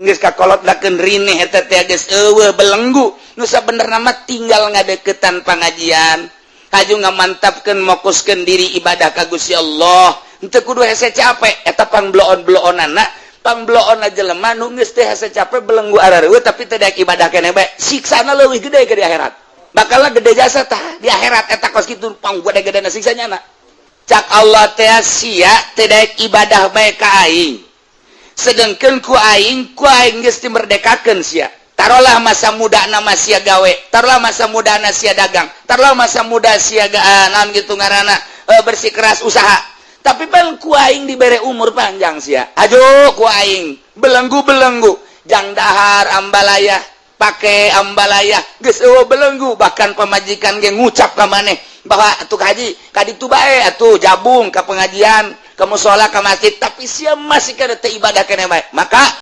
geus kakolotdakeun rineh eta teh geus eueuh belenggu nu sabenerna mah tinggal ngadeukeutan pangajian kaju ngamantapkeun mokuskeun diri ibadah ka Gusti Allah henteu kudu hese capek eta pangbloon-bloonana pangbloonna jelema nu geus teh hese capek belenggu arareueuh tapi teu daek ibadah keneh bae siksana leuwih gede ke di akhirat bakalna gede jasa tah di akhirat eta kos kitu panggede-gedena siksanya cak Allah teh sia teu daek ibadah bae ka aing sedengkeun ku aing geus dimerdekakeun sia taruhlah masa muda nama sia gawe taruhlah masa muda sia dagang taruhlah masa muda sia naon gitu ngaranna bersikeras usaha tapi pan ku aing dibere umur panjang sia aduh ku aing belenggu jang dahar ambalaya pake ambalaya geus eueuh belenggu bahkan pamajikan ge ngucap ka maneh bahwa atuh haji kaditu bae atuh jabung ka pengajian ke mushola ke masjid tapi sia masih kada teu ibadah keneh bae maka